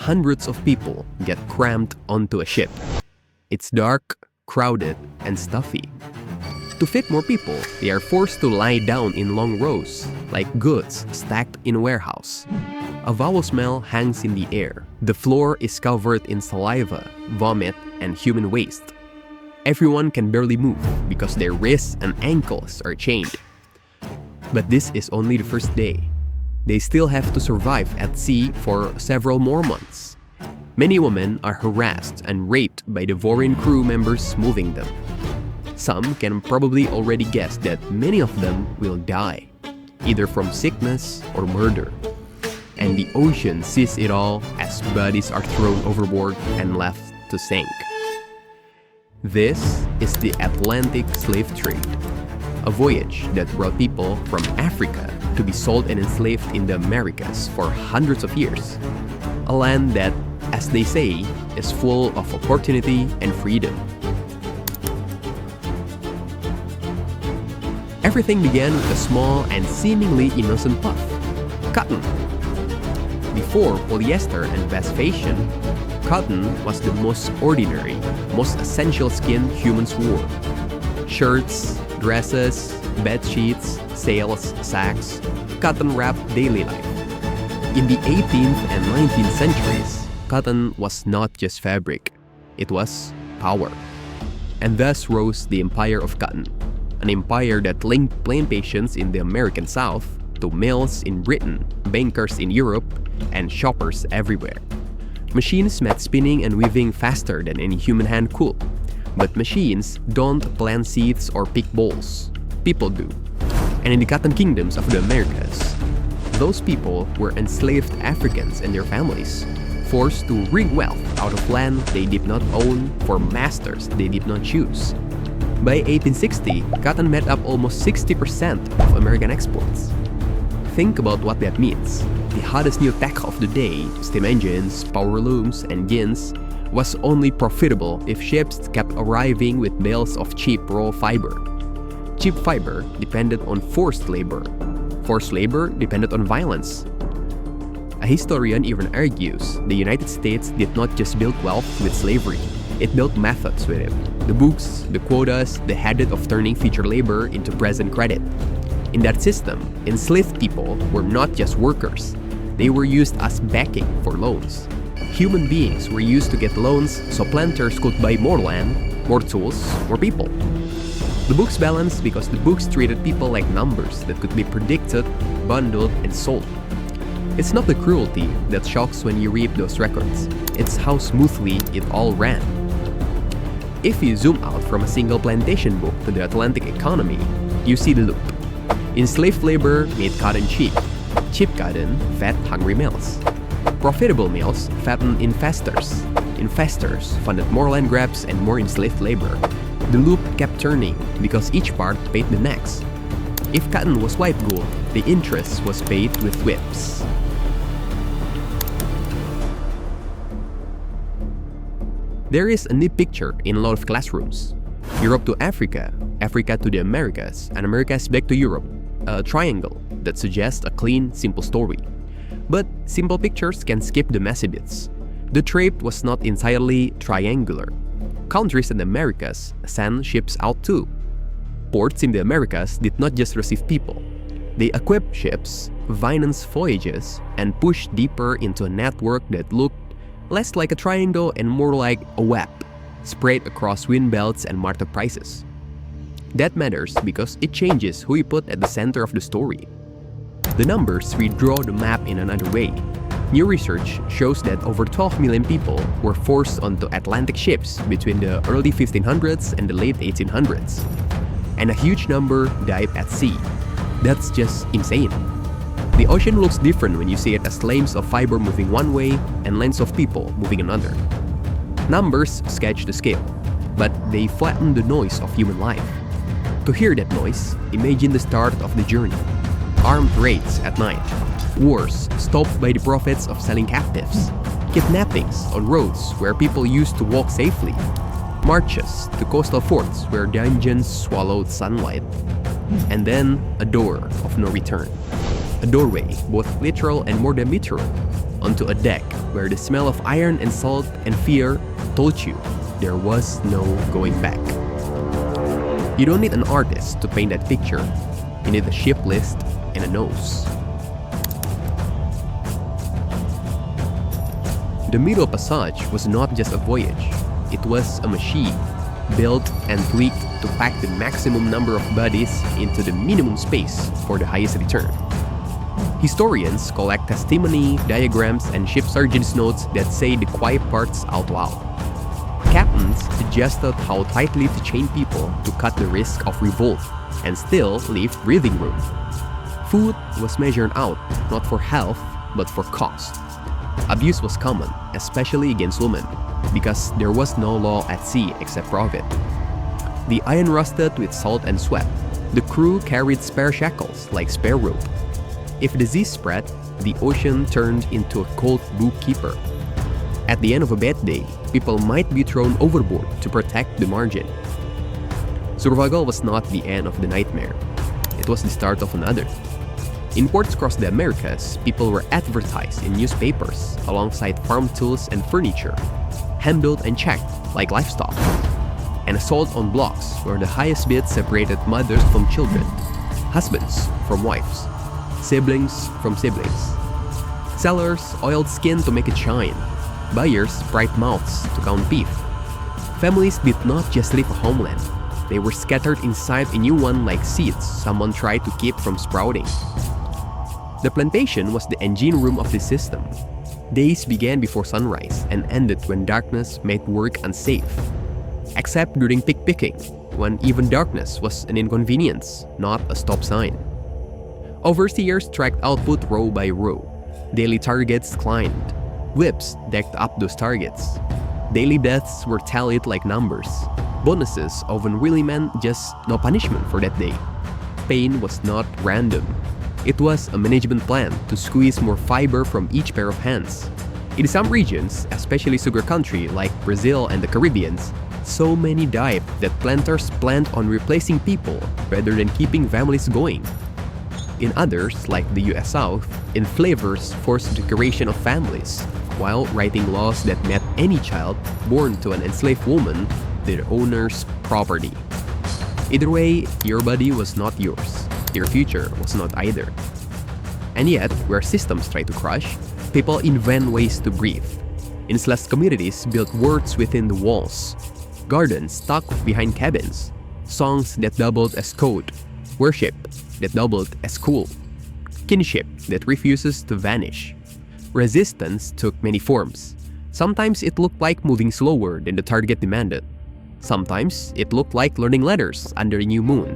hundreds of people get crammed onto a ship. It's dark, crowded, and stuffy. To fit more people, they are forced to lie down in long rows, like goods stacked in a warehouse. A foul smell hangs in the air. The floor is covered in saliva, vomit, and human waste. Everyone can barely move because their wrists and ankles are chained. But this is only the first day. They still have to survive at sea for several more months. Many women are harassed and raped by the foreign crew members moving them. Some can probably already guess that many of them will die, either from sickness or murder. And the ocean sees it all as bodies are thrown overboard and left to sink. This is the Atlantic slave trade, a voyage that brought people from Africa to be sold and enslaved in the Americas for hundreds of years. A land that, as they say, is full of opportunity and freedom. Everything began with a small and seemingly innocent puff, cotton. Before polyester and fast fashion, cotton was the most ordinary, most essential skin humans wore. Shirts, dresses, bed sheets, sails, sacks, cotton wrapped daily life. In the 18th and 19th centuries, cotton was not just fabric, it was power. And thus rose the empire of cotton, an empire that linked plantations in the American South to mills in Britain, bankers in Europe, and shoppers everywhere. Machines made spinning and weaving faster than any human hand could. But machines don't plant seeds or pick balls. People do. And in the cotton kingdoms of the Americas, those people were enslaved Africans and their families, forced to wring wealth out of land they did not own for masters they did not choose. By 1860, cotton made up almost 60% of American exports. Think about what that means. The hottest new tech of the day, steam engines, power looms, and gins, was only profitable if ships kept arriving with bales of cheap raw fiber. Cheap fiber depended on forced labor. Forced labor depended on violence. A historian even argues the United States did not just build wealth with slavery, it built methods with it. The books, the quotas, the habit of turning future labor into present credit. In that system, enslaved people were not just workers, they were used as backing for loans. Human beings were used to get loans so planters could buy more land, more tools, more people. The books balanced because the books treated people like numbers that could be predicted, bundled, and sold. It's not the cruelty that shocks when you read those records, it's how smoothly it all ran. If you zoom out from a single plantation book to the Atlantic economy, you see the loop. Enslaved labor made cotton cheap. Cheap cotton fed hungry mills. Profitable mills fattened investors. Investors funded more land grabs and more enslaved labor. The loop kept turning because each part paid the next. If cotton was white gold, the interest was paid with whips. There is a neat picture in a lot of classrooms. Europe to Africa, Africa to the Americas, and Americas back to Europe. A triangle that suggests a clean, simple story. But simple pictures can skip the messy bits. The trade was not entirely triangular. Countries in the Americas sent ships out too. Ports in the Americas did not just receive people. They equipped ships, financed voyages, and pushed deeper into a network that looked less like a triangle and more like a web, spread across wind belts and market prices. That matters because it changes who you put at the center of the story. The numbers redraw the map in another way. New research shows that over 12 million people were forced onto Atlantic ships between the early 1500s and the late 1800s. And a huge number died at sea. That's just insane. The ocean looks different when you see it as lanes of fiber moving one way and lanes of people moving another. Numbers sketch the scale, but they flatten the noise of human life. To hear that noise, imagine the start of the journey. Armed raids at night, wars stopped by the profits of selling captives, kidnappings on roads where people used to walk safely, marches to coastal forts where dungeons swallowed sunlight, and then a door of no return. A doorway, both literal and more than literal. onto a deck where the smell of iron and salt and fear told you there was no going back. You don't need an artist to paint that picture. You need a ship list and a nose. The Middle Passage was not just a voyage, it was a machine, built and tweaked to pack the maximum number of bodies into the minimum space for the highest return. Historians collect testimony, diagrams, and ship sergeants' notes that say the quiet parts out loud. Captains adjusted how tightly to chain people to cut the risk of revolt and still leave breathing room. Food was measured out not for health but for cost. Abuse was common, especially against women, because there was no law at sea except profit. The iron rusted with salt and sweat. The crew carried spare shackles like spare rope. If disease spread, the ocean turned into a cold bookkeeper. At the end of a bad day, people might be thrown overboard to protect the margin. Survival was not the end of the nightmare. It was the start of another. In ports across the Americas, people were advertised in newspapers alongside farm tools and furniture, handled and checked like livestock, and sold on blocks where the highest bid separated mothers from children, husbands from wives, siblings from siblings. Sellers oiled skin to make it shine. Buyers pried mouths to count beef. Families did not just leave a homeland. They were scattered inside a new one like seeds someone tried to keep from sprouting. The plantation was the engine room of the system. Days began before sunrise and ended when darkness made work unsafe. Except during pig picking, when even darkness was an inconvenience, not a stop sign. Overseers tracked output row by row. Daily targets climbed. Whips decked up those targets. Daily deaths were tallied like numbers. Bonuses often really meant just no punishment for that day. Pain was not random. It was a management plan to squeeze more fiber from each pair of hands. In some regions, especially sugar country like Brazil and the Caribbean, so many died that planters planned on replacing people rather than keeping families going. In others, like the US South, enslavers forced the creation of families, while writing laws that made any child born to an enslaved woman their owner's property. Either way, your body was not yours. Your future was not either. And yet, where systems try to crush, people invent ways to breathe. Enslaved communities built words within the walls, gardens tucked behind cabins, songs that doubled as code, worship that doubled as school, kinship that refuses to vanish. Resistance took many forms. Sometimes it looked like moving slower than the target demanded. Sometimes it looked like learning letters under a new moon.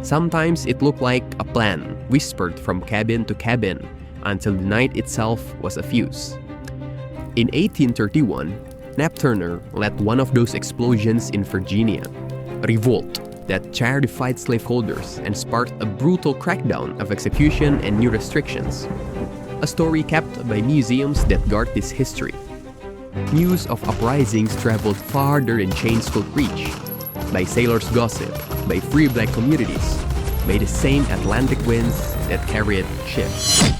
Sometimes it looked like a plan whispered from cabin to cabin until the night itself was a fuse. In 1831, Nat Turner led one of those explosions in Virginia, a revolt that terrified slaveholders and sparked a brutal crackdown of execution and new restrictions. A story kept by museums that guard this history. News of uprisings traveled farther than chains could reach, by sailors' gossip, by free black communities, by the same Atlantic winds that carried ships.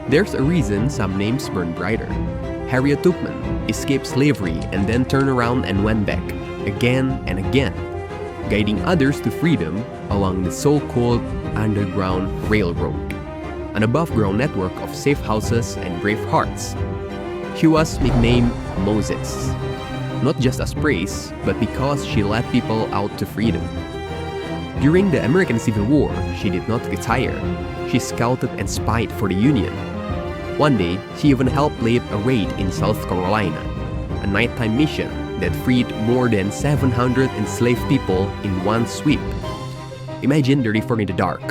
There's a reason some names burn brighter. Harriet Tubman escaped slavery and then turned around and went back, again and again, guiding others to freedom along the so-called Underground Railroad, an above-ground network of safe houses and brave hearts. She was nicknamed Moses, not just as praise, but because she led people out to freedom. During the American Civil War, she did not retire. She scouted and spied for the Union. One day, she even helped lead a raid in South Carolina, a nighttime mission that freed more than 700 enslaved people in one sweep. Imagine the river in the dark,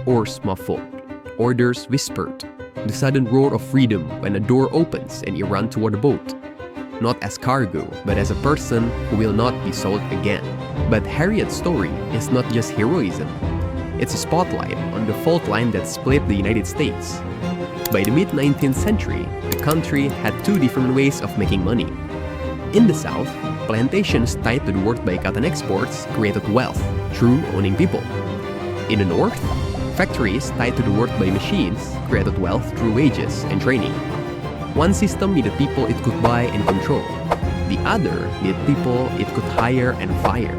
oars muffled, orders whispered, the sudden roar of freedom when a door opens and you run toward a boat. Not as cargo, but as a person who will not be sold again. But Harriet's story is not just heroism. It's a spotlight on the fault line that split the United States. By the mid-19th century, the country had two different ways of making money. In the South, plantations tied to the world by cotton exports created wealth through owning people. In the North, Factories tied to the work by machines created wealth through wages and training. One system needed people it could buy and control. The other needed people it could hire and fire.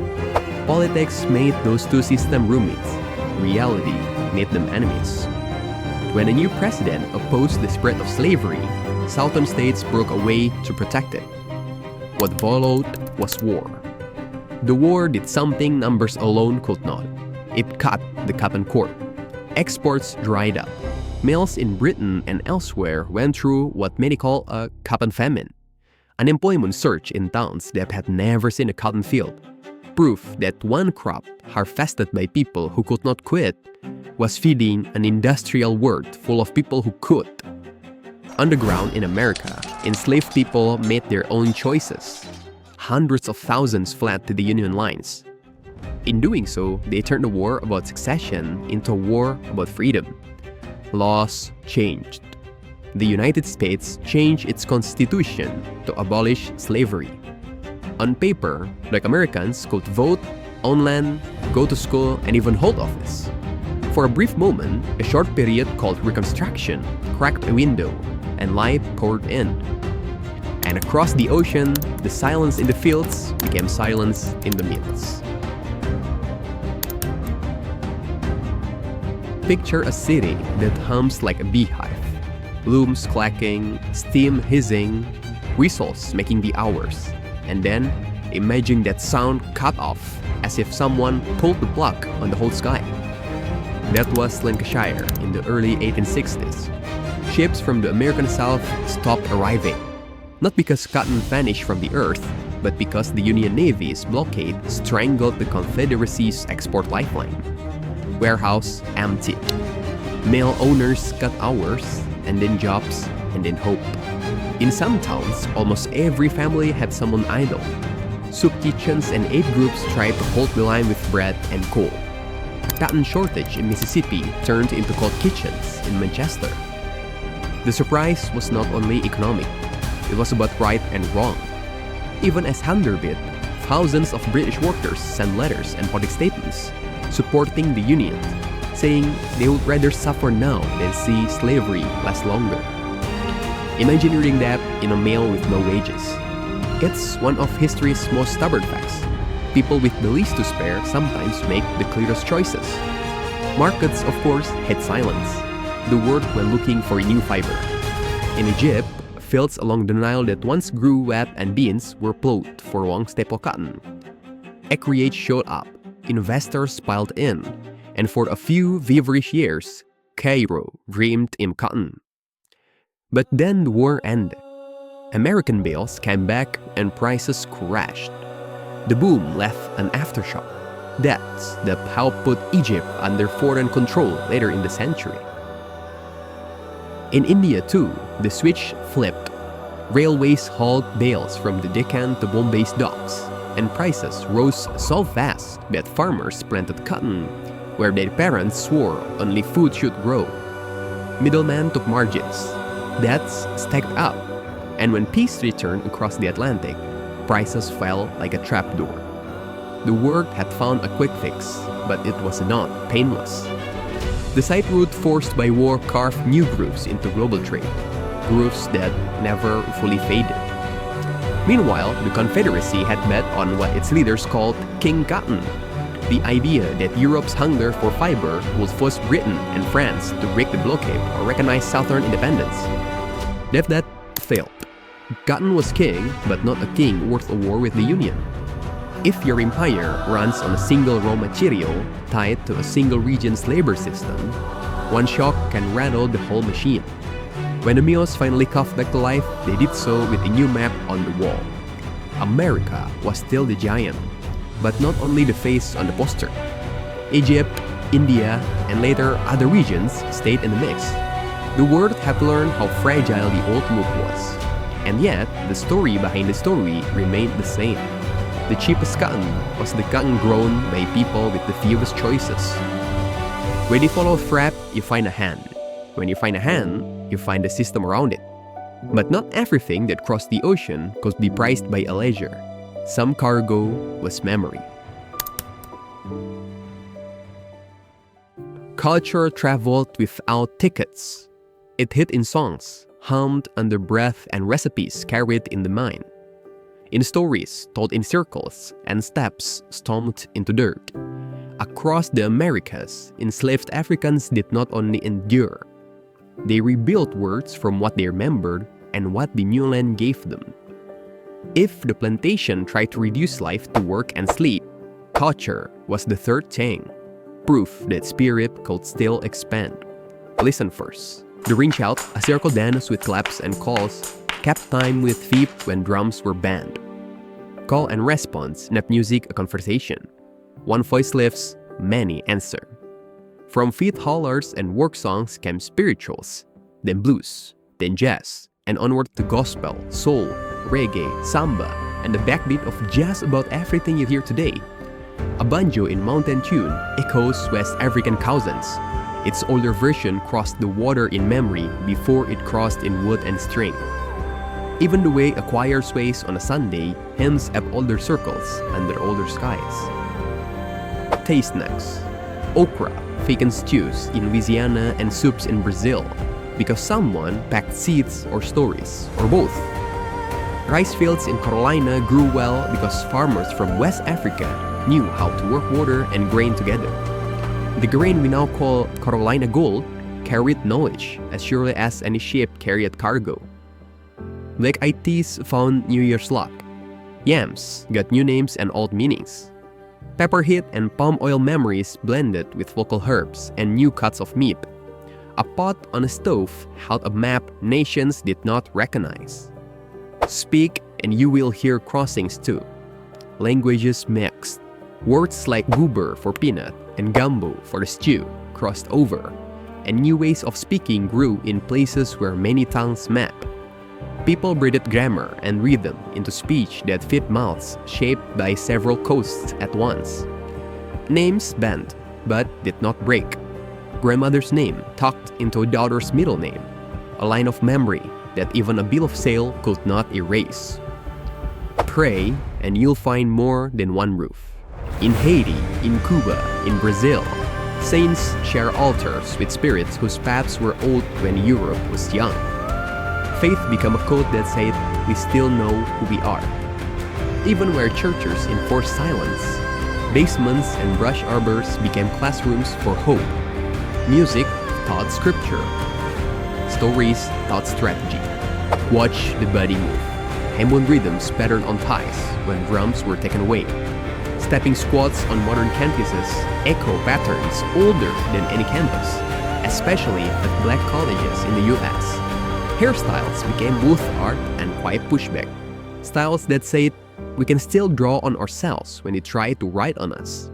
Politics made those two systems roommates. Reality made them enemies. When a new president opposed the spread of slavery, Southern states broke away to protect it. What followed was war. The war did something numbers alone could not. It cut the cotton cord. Exports dried up. Mills in Britain and elsewhere went through what many call a cotton famine. Unemployment surged in towns that had never seen a cotton field. Proof that one crop, harvested by people who could not quit, was feeding an industrial world full of people who could. Underground in America, enslaved people made their own choices. Hundreds of thousands fled to the Union lines. In doing so, they turned the war about succession into a war about freedom. Laws changed. The United States changed its constitution to abolish slavery. On paper, Black Americans could vote, own land, go to school, and even hold office. For a brief moment, a short period called Reconstruction cracked a window, and light poured in. And across the ocean, the silence in the fields became silence in the mills. Picture a city that hums like a beehive. Looms clacking, steam hissing, whistles making the hours. And then, imagine that sound cut off as if someone pulled the plug on the whole sky. That was Lancashire in the early 1860s. Ships from the American South stopped arriving. Not because cotton vanished from the earth, but because the Union Navy's blockade strangled the Confederacy's export lifeline. Warehouse emptied. Mill owners cut hours, and then jobs, and then hope. In some towns, almost every family had someone idle. Soup kitchens and aid groups tried to hold the line with bread and coal. Cotton shortage in Mississippi turned into cold kitchens in Manchester. The surprise was not only economic, it was about right and wrong. Even as hunger bit, thousands of British workers sent letters and public statements supporting the Union, saying they would rather suffer now than see slavery last longer. Imagine reading that in a mail with no wages. It's one of history's most stubborn facts. People with the least to spare sometimes make the clearest choices. Markets, of course, hate silence, the word when looking for new fiber. In Egypt, fields along the Nile that once grew wheat and beans were plowed for long staple cotton. Acreage showed up, investors piled in, and for a few feverish years, Cairo dreamed in cotton. But then the war ended. American bales came back and prices crashed. The boom left an aftershock. That's the helped put Egypt under foreign control later in the century. In India too, the switch flipped. Railways hauled bales from the Deccan to Bombay's docks, and prices rose so fast that farmers planted cotton where their parents swore only food should grow. Middlemen took margins. Debts stacked up, and when peace returned across the Atlantic, prices fell like a trapdoor. The world had found a quick fix, but it was not painless. The side route forced by war carved new grooves into global trade, grooves that never fully faded. Meanwhile, the Confederacy had bet on what its leaders called King Cotton, the idea that Europe's hunger for fiber would force Britain and France to break the blockade or recognize Southern independence. That failed. Cotton was king, but not a king worth a war with the Union. If your empire runs on a single raw material tied to a single region's labor system, one shock can rattle the whole machine. When the mills finally coughed back to life, they did so with a new map on the wall. America was still the giant, but not only the face on the poster. Egypt, India, and later other regions stayed in the mix. The world had learned how fragile the old look was. And yet, the story behind the story remained the same. The cheapest cotton was the cotton grown by people with the fewest choices. When you follow a thread, you find a hand. When you find a hand, you find the system around it. But not everything that crossed the ocean could be priced by a leisure. Some cargo was memory. Culture traveled without tickets. It hid in songs, hummed under breath, and recipes carried in the mind. In stories told in circles and steps stomped into dirt. Across the Americas, enslaved Africans did not only endure, they rebuilt words from what they remembered and what the new land gave them. If the plantation tried to reduce life to work and sleep, culture was the third thing, proof that spirit could still expand. Listen first. The ring shout, a circle dance with claps and calls, kept time with feet when drums were banned. Call and response, not music, a conversation. One voice lifts, many answer. From feet hollers and work songs came spirituals, then blues, then jazz, and onward to gospel, soul, reggae, samba, and the backbeat of just about everything you hear today. A banjo in mountain tune echoes West African cousins. Its older version crossed the water in memory before it crossed in wood and string. Even the way a choir sways on a Sunday hymns up older circles under older skies. Taste next. Okra, vegan stews in Louisiana and soups in Brazil, because someone packed seeds or stories, or both. Rice fields in Carolina grew well because farmers from West Africa knew how to work water and grain together. The grain we now call Carolina gold carried knowledge as surely as any ship carried cargo. Black-eyed teas found New Year's luck. Yams got new names and old meanings. Pepper heat and palm oil memories blended with local herbs and new cuts of meat. A pot on a stove held a map nations did not recognize. Speak and you will hear crossings too. Languages mixed. Words like goober for peanut and gumbo for the stew crossed over, and new ways of speaking grew in places where many tongues met. People breathed grammar and rhythm into speech that fit mouths shaped by several coasts at once. Names bent, but did not break. Grandmother's name tucked into a daughter's middle name, a line of memory that even a bill of sale could not erase. Pray, and you'll find more than one roof. In Haiti, in Cuba, in Brazil, saints share altars with spirits whose paths were old when Europe was young. Faith became a code that said, we still know who we are. Even where churches enforced silence, basements and brush arbors became classrooms for hope. Music taught scripture. Stories taught strategy. Watch the body move. Hamon rhythms patterned on thighs when drums were taken away. Stepping squats on modern campuses echo patterns older than any campus, especially at black colleges in the US. Hairstyles became both art and quiet pushback. Styles that said, we can still draw on ourselves when they try to write on us.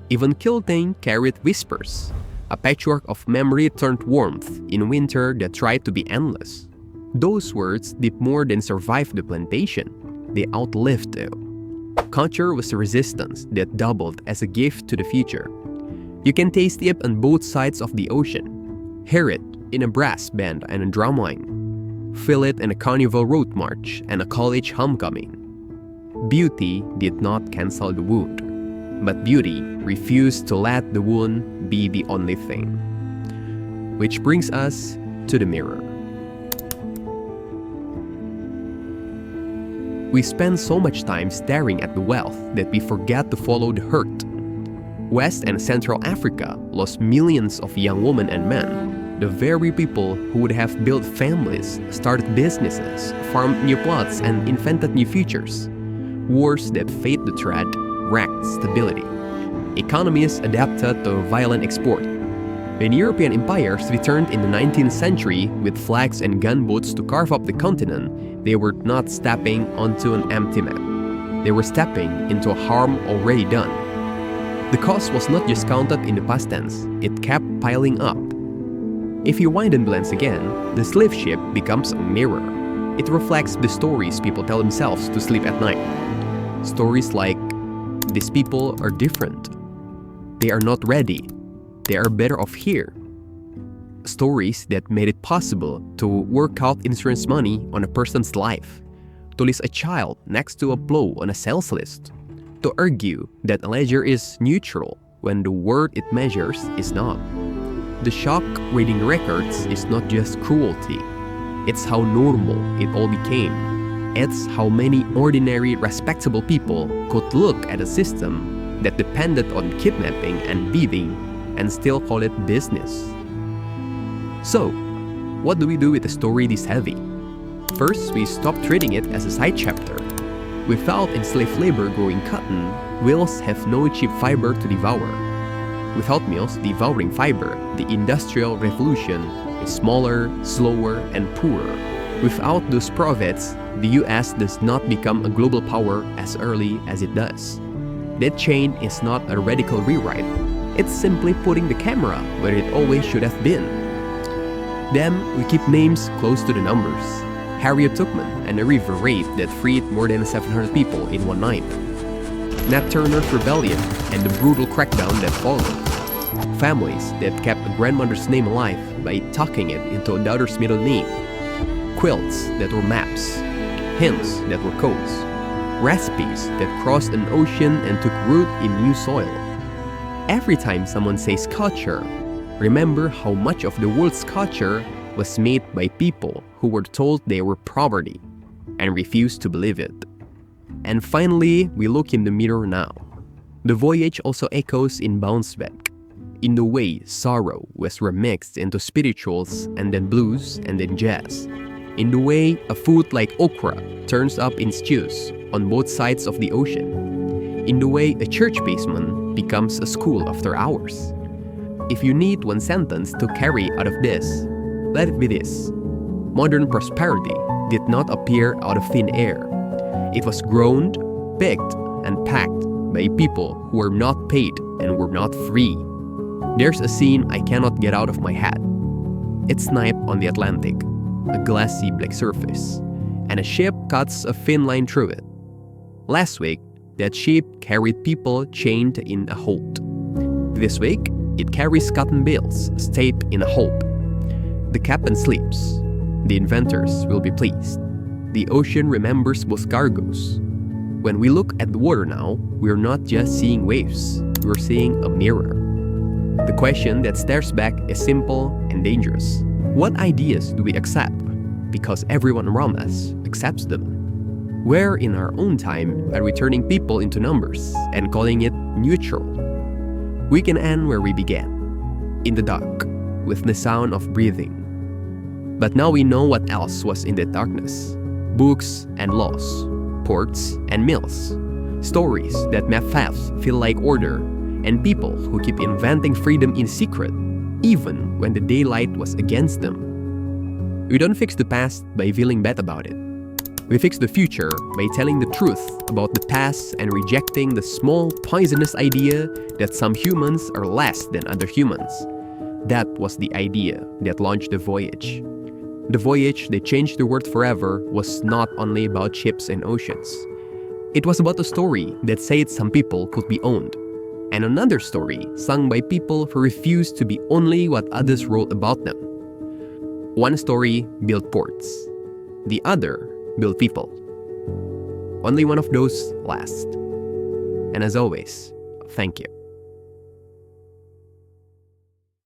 Even quilting carried whispers, a patchwork of memory turned warmth in winter that tried to be endless. Those words did more than survive the plantation, they outlived it. Culture was a resistance that doubled as a gift to the future. You can taste it on both sides of the ocean. Hear it in a brass band and a drumline. Feel it in a carnival road march and a college homecoming. Beauty did not cancel the wound, but beauty refused to let the wound be the only thing. Which brings us to the mirror. We spend so much time staring at the wealth that we forget to follow the hurt. West and Central Africa lost millions of young women and men, the very people who would have built families, started businesses, farmed new plots, and invented new futures. Wars that fade the thread wrecked stability. Economies adapted to violent export. When European empires returned in the 19th century with flags and gunboats to carve up the continent, they were not stepping onto an empty map. They were stepping into a harm already done. The cost was not just counted in the past tense, it kept piling up. If you wind and glance again, the slave ship becomes a mirror. It reflects the stories people tell themselves to sleep at night. Stories like, these people are different. They are not ready. They are better off here. Stories that made it possible to work out insurance money on a person's life, to list a child next to a plow on a sales list, to argue that a ledger is neutral when the word it measures is not. The shock reading records is not just cruelty, it's how normal it all became. It's how many ordinary, respectable people could look at a system that depended on kidnapping and beating and still call it business. So, what do we do with a story this heavy? First, we stop treating it as a side chapter. Without enslaved labor growing cotton, whales have no cheap fiber to devour. Without mills devouring fiber, the Industrial Revolution is smaller, slower, and poorer. Without those profits, the US does not become a global power as early as it does. That chain is not a radical rewrite, it's simply putting the camera where it always should have been. Then, we keep names close to the numbers. Harriet Tubman and a river raid that freed more than 700 people in one night. Nat Turner's rebellion and the brutal crackdown that followed. Families that kept a grandmother's name alive by tucking it into a daughter's middle name. Quilts that were maps. Hymns that were codes. Recipes that crossed an ocean and took root in new soil. Every time someone says culture, remember how much of the world's culture was made by people who were told they were property and refused to believe it. And finally, we look in the mirror now. The Voyage also echoes in Bounce Back, in the way sorrow was remixed into spirituals and then blues and then jazz, in the way a food like okra turns up in stews on both sides of the ocean, in the way a church basement becomes a school after hours. If you need one sentence to carry out of this, let it be this: modern prosperity did not appear out of thin air. It was grown, picked, and packed by people who were not paid and were not free. There's a scene I cannot get out of my head. It's night on the Atlantic, a glassy black surface, and a ship cuts a thin line through it. Last week, that ship carried people chained in a hold. This week, it carries cotton bales stayed in a hold. The captain sleeps. The inventors will be pleased. The ocean remembers both cargoes. When we look at the water now, we're not just seeing waves, we're seeing a mirror. The question that stares back is simple and dangerous. What ideas do we accept? Because everyone around us accepts them. Where in our own time are we turning people into numbers and calling it neutral? We can end where we began, in the dark, with the sound of breathing. But now we know what else was in that darkness. Books and laws, ports and mills, stories that make theft feel like order, and people who keep inventing freedom in secret, even when the daylight was against them. We don't fix the past by feeling bad about it. We fix the future by telling the truth about the past and rejecting the small, poisonous idea that some humans are less than other humans. That was the idea that launched the Voyage. The voyage that changed the world forever was not only about ships and oceans. It was about a story that said some people could be owned, and another story sung by people who refused to be only what others wrote about them. One story built ports, the other built people. Only one of those lasts. And as always, thank you.